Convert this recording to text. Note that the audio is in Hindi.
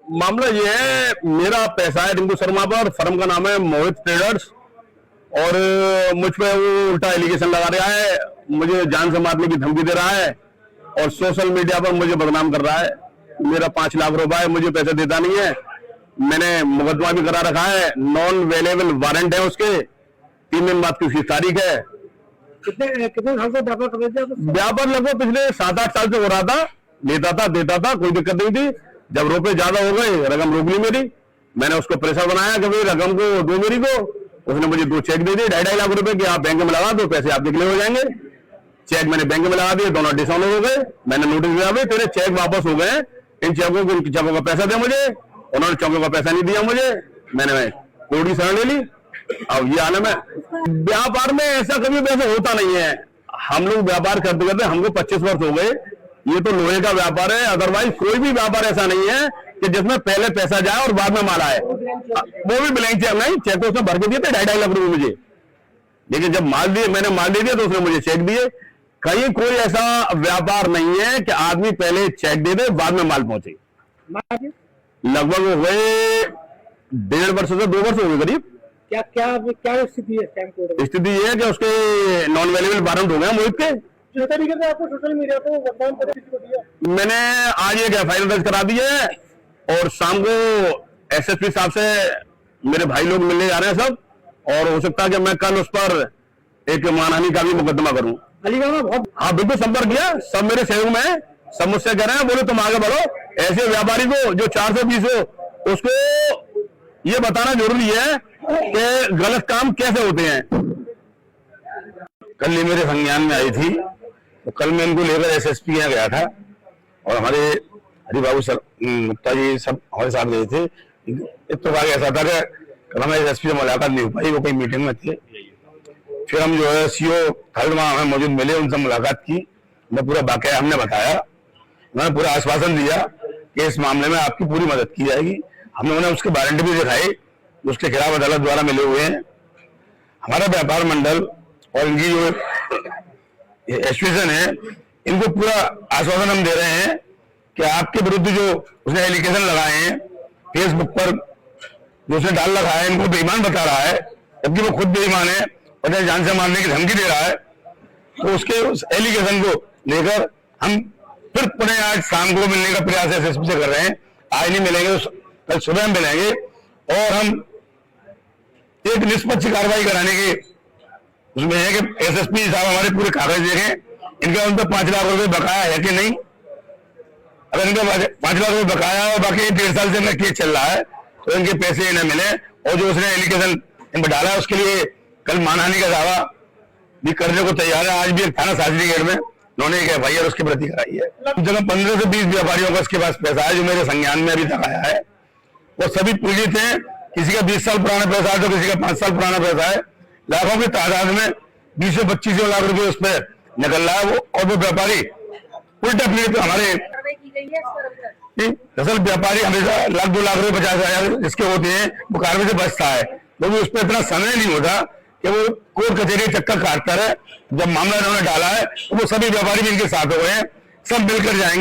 मामला ये है, मेरा पैसा है रिंकू शर्मा पर, फर्म का नाम है मोहित ट्रेडर्स, और मुझ पे वो उल्टा एलिगेशन लगा रहा है, मुझे जान से मारने की धमकी दे रहा है और सोशल मीडिया पर मुझे बदनाम कर रहा है। मेरा 5 लाख रुपए है, मुझे पैसे देता नहीं है। मैंने मुकदमा भी करा रखा है, नॉन अवेलेबल वारंट है उसके, 3 दिन बाद की उसकी तारीख है। कितने साल से व्यापार कर रहे थे? व्यापार लगभग पिछले 7-8 साल से हो रहा था, लेता था देता था, कोई दिक्कत नहीं थी। जब रुपए ज्यादा हो गए, रकम रोक ली मेरी, मैंने उसको प्रेशर बनाया कि भाई रकम को दो मेरी को। उसने मुझे 2 चेक दे दिए 2.5 लाख रुपए कि आप बैंक में लगा दो, पैसे आपके क्लियर हो जाएंगे। चेक मैंने बैंक में लगा दिए, दोनों डिसऑनर हो गए। मैंने नोटिस दिया, भाई तेरे चेक वापस हो गए, इन चेकों का पैसा दे मुझे। उन्होंने चौकों का पैसा नहीं दिया मुझे, मैंने कोर्ट की शरण ले ली। अब ये आलम है। व्यापार में ऐसा कभी वैसे होता नहीं है। हम लोग व्यापार करते करते हमको 25 वर्ष हो गए। ये तो लोहे का व्यापार है, अदरवाइज कोई भी व्यापार ऐसा नहीं है कि जिसमें पहले पैसा जाए और बाद में माल आए। वो भी ब्लैंक चेक नहीं, चेक तो उसने भर के दिए थे 2.5 लाख रुपए मुझे, लेकिन जब माल दिए, मैंने माल दे दिया तो उसने मुझे चेक दिए। कहीं कोई ऐसा व्यापार नहीं है कि आदमी पहले चेक दे दे बाद में माल पहुंचे। लगभग हो गए 1.5 वर्ष से 2 वर्ष हो गए करीब। क्या क्या क्या स्थिति है? स्थिति ये है कि उसके नॉन अवेलेबल वारंट हो गए मोहित के। आपको सोशल मीडिया पे बदनाम कर दिया। मैंने आज एक FIR दर्ज करा दी है और शाम को SSP साहब से मेरे भाई लोग मिलने जा रहे हैं सब, और हो सकता है कि मैं कल उस पर एक मानहानि का भी मुकदमा करूं। अलीगढ़ में बहुत, हाँ बिल्कुल संपर्क किया, सब मेरे सहयोग में है, सब मुझसे कह रहे हैं बोले तुम आगे बढ़ो। ऐसे व्यापारी को जो 420 हो, उसको ये बताना जरूरी है कि गलत काम कैसे होते हैं। कल ये मेरे संज्ञान में आई थी, तो कल मैं इनको लेकर SSP यहाँ गया था, और हमारे हरिबाबू सर गुप्ता जी सब हमारे साथ गए थे। इत्तेफाक ऐसा था कि कल हमारे SSP से मुलाकात नहीं हो पाई, वो कहीं मीटिंग में थे। फिर हम जो है CO थर्ड वहां हमें मौजूद मिले, उनसे मुलाकात की, मैं पूरा वाकया हमने बताया, उन्होंने पूरा आश्वासन दिया कि इस मामले में आपकी पूरी मदद की जाएगी। हमने उन्हें उसके वारंट भी दिखाए, उसके खिलाफ अदालत द्वारा मिले हुए हैं। हमारा व्यापार मंडल और इनकी जो एसोसिएशन है, इनको पूरा आश्वासन हम दे रहे हैं कि आपके विरुद्ध जो उसने एलिगेशन लगाए हैं फेसबुक पर, जो उसने डाल रखा है, इनको बेईमान बता रहा है, जबकि वो खुद बेईमान है और जान से मारने की धमकी दे रहा है। तो उसके उस एलिगेशन को लेकर हम फिर पुनः आज शाम को मिलने का प्रयास SSP से कर रहे हैं। आज नहीं मिलेंगे तो कल सुबह मिलेंगे, और हम एक निष्पक्ष कार्रवाई कराने के उसमें है कि SSP साहब हमारे पूरे कागज देखें, इनका उन पर 5 लाख रुपए बकाया है कि नहीं। अगर इनका 5 लाख रुपए बकाया और बाकी 1.5 साल से इनका केस चल रहा है, तो इनके पैसे इन्हें मिले, और जो उसने एलिगेशन इन पर डाला है उसके लिए कल मानहानि का दावा भी करने को तैयार है। आज भी एक थाना साजरी गेट में उन्होंने एक FIR उसके प्रति कराई है। जगह 15 से 20 व्यापारियों का उसके पास पैसा है, जो मेरे संज्ञान में अभी तक आया है। वो सभी पीड़ित हैं, किसी का 20 साल पुराना पैसा है तो किसी का 5 साल पुराना पैसा है। लाखों की तादाद में 20 से 25 लाख रुपए उस पर निकल रहा है वो, और वो व्यापारी उल्टा पीड़ित हमारे। दरअसल व्यापारी हमेशा 1 लाख 2 लाख रुपए 50,000 जिसके होते हैं वो कार्रवाई से बचता है, तो उस पर इतना समय नहीं होता कि वो कोर्ट कचहरी चक्कर काटता रहे। जब मामला इन्होंने डाला है तो वो सभी व्यापारी भी इनके साथ हो गए हैं, सब मिलकर जाएंगे।